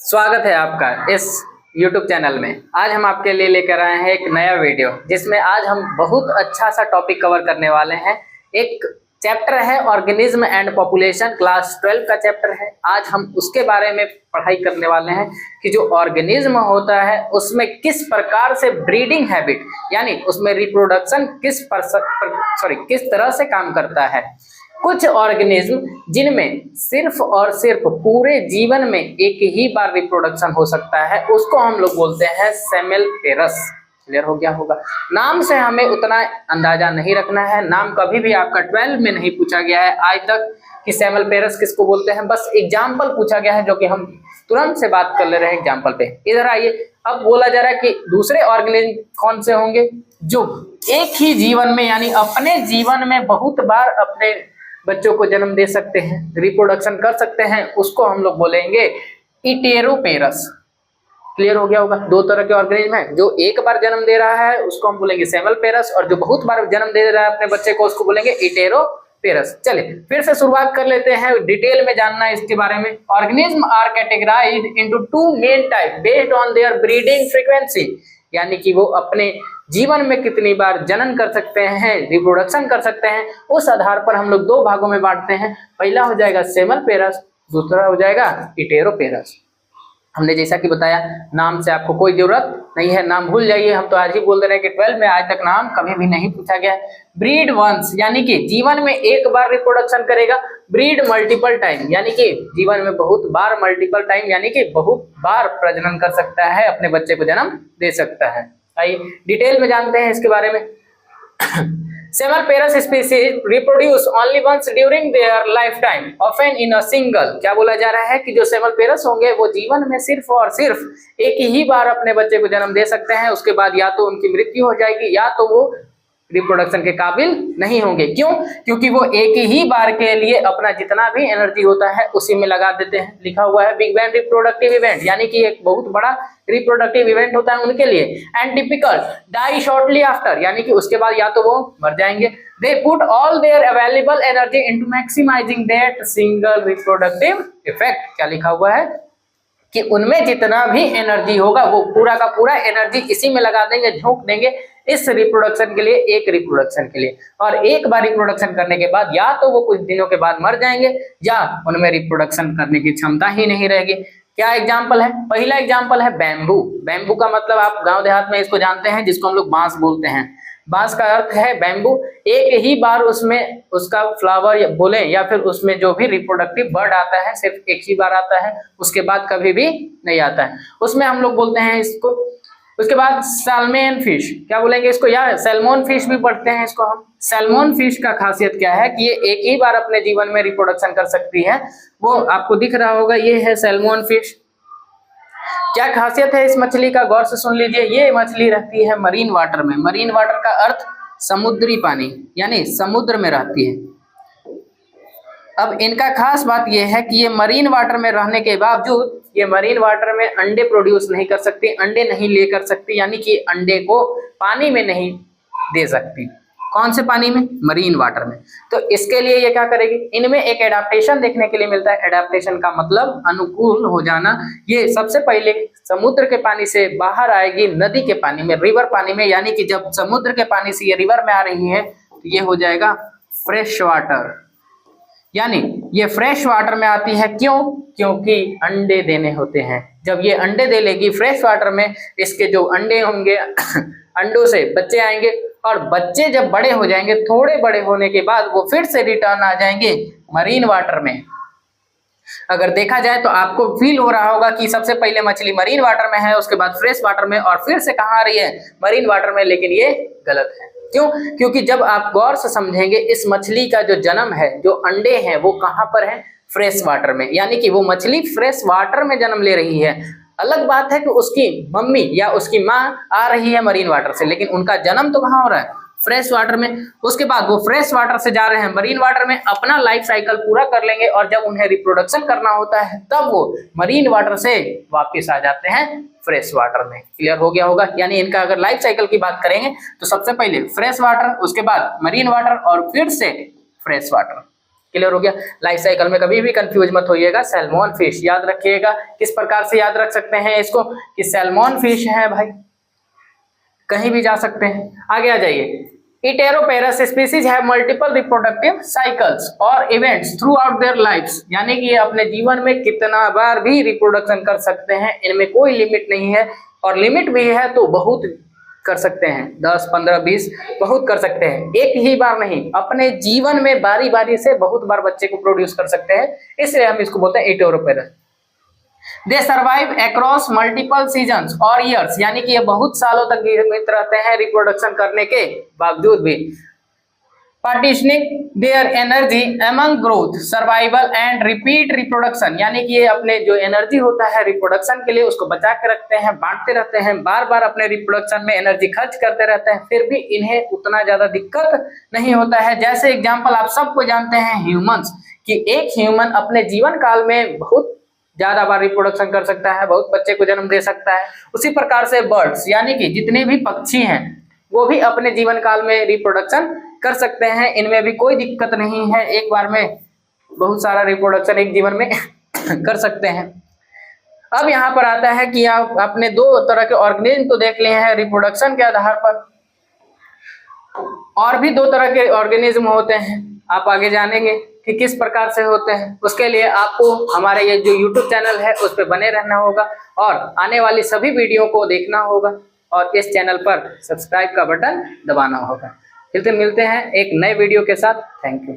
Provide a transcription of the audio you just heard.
स्वागत है आपका इस YouTube चैनल में। आज हम आपके लिए लेकर आए हैं एक नया वीडियो, जिसमें आज हम बहुत अच्छा सा टॉपिक कवर करने वाले हैं। एक चैप्टर है ऑर्गेनिज्म एंड पॉपुलेशन, क्लास 12 का चैप्टर है। आज हम उसके बारे में पढ़ाई करने वाले हैं कि जो ऑर्गेनिज्म होता है उसमें किस प्रकार से ब्रीडिंग हैबिट यानी उसमें रिप्रोडक्शन किस तरह से काम करता है। कुछ ऑर्गेनिज्म जिनमें सिर्फ और सिर्फ पूरे जीवन में एक ही बार रिप्रोडक्शन हो सकता है, उसको हम लोग बोलते हैं सेमेल्पेरस। क्लियर हो गया होगा। नाम से हमें उतना अंदाजा नहीं रखना है। नाम कभी भी आपका 12 में नहीं पूछा गया है आज तक कि सेमेल्पेरस किसको बोलते हैं। बस एग्जाम्पल पूछा गया है, जो कि हम तुरंत से बात कर ले रहे हैं एग्जाम्पल पे। इधर आइए, अब बोला जा रहा है कि दूसरे ऑर्गेनिज्म कौन से होंगे जो एक ही जीवन में यानी अपने जीवन में बहुत बार अपने बच्चों को जन्म दे सकते हैं, रिप्रोडक्शन कर सकते हैं, उसको हम लोग बोलेंगे इटेरोपेरस। क्लियर हो गया होगा। दो तरह के ऑर्गेनिज्म है, जो एक बार जन्म दे रहा है उसको हम बोलेंगे सेमेल्पेरस, और जो बहुत बार जन्म दे रहा है अपने बच्चे को उसको बोलेंगे इटेरोपेरस। चलिए फिर से शुरुआत कर लेते हैं, डिटेल में जानना है इसके बारे में। Organism are categorised into two main type based on their breeding frequency, यानी कि वो अपने जीवन में कितनी बार जनन कर सकते हैं, रिप्रोडक्शन कर सकते हैं, उस आधार पर हम लोग दो भागों में बांटते हैं। पहला हो जाएगा सेमेल्पेरस, दूसरा हो जाएगा इटेरोपेरस। हमने जैसा कि बताया, नाम से आपको कोई जरूरत नहीं है, नाम भूल जाइए। हम तो आज ही बोल दे रहे हैं कि 12 में आज तक नाम कभी भी नहीं पूछा गया। ब्रीड वंस यानी कि जीवन में एक बार रिप्रोडक्शन करेगा। ब्रीड मल्टीपल टाइम यानी कि जीवन में बहुत बार, मल्टीपल टाइम यानी कि बहुत बार प्रजनन कर सकता है, अपने बच्चे को जन्म दे सकता है। आइए डिटेल में जानते हैं इसके बारे में। Semelparous species reproduce only once during their lifetime often in a single. क्या बोला जा रहा है कि जो सेमेल्पेरस होंगे वो जीवन में सिर्फ और सिर्फ एक ही बार अपने बच्चे को जन्म दे सकते हैं। उसके बाद या तो उनकी मृत्यु हो जाएगी या तो वो रिप्रोडक्शन के काबिल नहीं होंगे। क्यों? क्योंकि वो एक ही बार के लिए अपना जितना भी एनर्जी होता है उसी में लगा देते हैं। लिखा हुआ है बिग बैंग रिप्रोडक्टिव इवेंट, यानी कि एक बहुत बड़ा रिप्रोडक्टिव इवेंट होता है उनके लिए। And typical die shortly after, यानी कि उसके बाद या तो वो मर जाएंगे। They put all their available energy into maximising that single reproductive effect. क्या लिखा हुआ है कि उनमें जितना भी एनर्जी होगा वो पूरा का पूरा एनर्जी इसी में लगा देंगे, झोंक देंगे इस रिप्रोडक्शन के लिए, एक रिप्रोडक्शन के लिए। और एक बार रिप्रोडक्शन करने के बाद या तो वो कुछ दिनों के बाद मर जाएंगे या उनमें रिप्रोडक्शन करने की क्षमता ही नहीं रहेगी। क्या एग्जाम्पल है? पहला एग्जाम्पल है बैम्बू। बैम्बू का मतलब आप गांव देहात में इसको जानते हैं, जिसको हम लोग बांस बोलते हैं। बांस का अर्थ है बैम्बू। एक ही बार उसमें उसका फ्लावर बोले या फिर उसमें जो भी रिप्रोडक्टिव बर्ड आता है सिर्फ एक ही बार आता है, उसके बाद कभी भी नहीं आता है, उसमें हम लोग बोलते हैं इसको। उसके बाद सैल्मन फिश, क्या बोलेंगे इसको? या सैल्मन फिश भी पढ़ते हैं इसको हम। सैल्मन फिश का खासियत क्या है कि ये एक ही बार अपने जीवन में रिप्रोडक्शन कर सकती है। वो आपको दिख रहा होगा, ये है सैल्मन फिश। क्या खासियत है इस मछली का? गौर से सुन लीजिए। ये मछली रहती है मरीन वाटर में। मरीन वाटर का अर्थ समुद्री पानी, यानी समुद्र में रहती है। अब इनका खास बात यह है कि ये मरीन वाटर में रहने के बावजूद ये मरीन वाटर में अंडे प्रोड्यूस नहीं कर सकती, अंडे नहीं ले कर सकती, यानी कि अंडे को पानी में नहीं दे सकती। कौन से पानी में? मरीन वाटर में। तो इसके लिए ये क्या करेगी? इनमें एक एडाप्टेशन देखने के लिए मिलता है। एडाप्टेशन का मतलब अनुकूल हो जाना। ये सबसे पहले समुद्र के पानी से बाहर आएगी नदी के पानी में, रिवर पानी में, यानी कि जब समुद्र के पानी से ये रिवर में आ रही है तो ये हो जाएगा फ्रेश वाटर, यानी ये फ्रेश वाटर में आती है। क्यों? क्योंकि अंडे देने होते हैं। जब ये अंडे दे लेगी फ्रेश वाटर में, इसके जो अंडे होंगे अंडों से बच्चे आएंगे, और बच्चे जब बड़े हो जाएंगे, थोड़े बड़े होने के बाद वो फिर से रिटर्न आ जाएंगे मरीन वाटर में। अगर देखा जाए तो आपको फील हो रहा होगा कि सबसे पहले मछली मरीन वाटर में है, उसके बाद फ्रेश वाटर में, और फिर से कहाँ आ रही है? मरीन वाटर में। लेकिन ये गलत है। क्यों? क्योंकि जब आप गौर से समझेंगे, इस मछली का जो जन्म है, जो अंडे हैं, वो कहाँ पर है? फ्रेश वाटर में। यानी कि वो मछली फ्रेश वाटर में जन्म ले रही है। अलग बात है कि उसकी मम्मी या उसकी माँ आ रही है मरीन वाटर से, लेकिन उनका जन्म तो कहाँ हो रहा है? फ्रेश वाटर में। उसके बाद वो फ्रेश वाटर से जा रहे हैं मरीन वाटर में, अपना लाइफ साइकिल पूरा कर लेंगे, और जब उन्हें रिप्रोडक्शन करना होता है तब वो मरीन वाटर से वापस आ जाते हैं फ्रेश वाटर में। क्लियर हो गया होगा। यानी इनका अगर लाइफ साइकिल की बात करेंगे तो सबसे पहले फ्रेश वाटर, उसके बाद मरीन वाटर, और फिर से फ्रेश वाटर। क्लियर हो गया। लाइफ साइकिल में कभी भी कंफ्यूज मत होइएगा। सैल्मन फिश याद रखिएगा। किस प्रकार से याद रख सकते हैं इसको कि सैल्मन फिश है भाई, कहीं भी जा सकते हैं। आगे आ जाइए। Iteroparous species have multiple reproductive cycles और events throughout their lifes, यानी कि ये अपने जीवन में कितना बार भी रिप्रोडक्शन कर सकते हैं, इनमें कोई लिमिट नहीं है। और लिमिट भी है तो बहुत कर सकते हैं, 10, 15, 20 बहुत कर सकते हैं, एक ही बार नहीं। अपने जीवन में बारी बारी से बहुत बार बच्चे को प्रोड्यूस कर सकते हैं, इसलिए हम इसको बोलते हैं iteroparous. They survive across multiple seasons और ईयर्स, यानी कि ये बहुत सालों तक जीवित रहते हैं रिप्रोडक्शन करने के बावजूद भी। Partitioning their energy among growth, survival and repeat reproduction, यानी कि ये अपने जो एनर्जी होता है रिप्रोडक्शन के लिए उसको बचा के रखते हैं, बांटते रहते हैं, बार बार अपने रिप्रोडक्शन में एनर्जी खर्च करते रहते हैं, फिर भी इन्हें उतना ज्यादा दिक्कत नहीं होता है। जैसे एग्जाम्पल आप सबको जानते हैं ह्यूमंस, कि एक ह्यूमन अपने जीवन काल में बहुत ज्यादा बार रिप्रोडक्शन कर सकता है, बहुत बच्चे को जन्म दे सकता है। उसी प्रकार से बर्ड्स, यानी कि जितने भी पक्षी हैं वो भी अपने जीवन काल में रिप्रोडक्शन कर सकते हैं, इनमें भी कोई दिक्कत नहीं है, एक बार में बहुत सारा रिप्रोडक्शन एक जीवन में कर सकते हैं। अब यहाँ पर आता है कि आप अपने दो तरह के ऑर्गेनिज्म तो देख लिए हैं रिप्रोडक्शन के आधार पर, और भी दो तरह के ऑर्गेनिज्म होते हैं, आप आगे जानेंगे कि किस प्रकार से होते हैं। उसके लिए आपको हमारे ये जो YouTube चैनल है उस पर बने रहना होगा और आने वाली सभी वीडियो को देखना होगा और इस चैनल पर सब्सक्राइब का बटन दबाना होगा। फिर से मिलते हैं एक नए वीडियो के साथ। Thank you.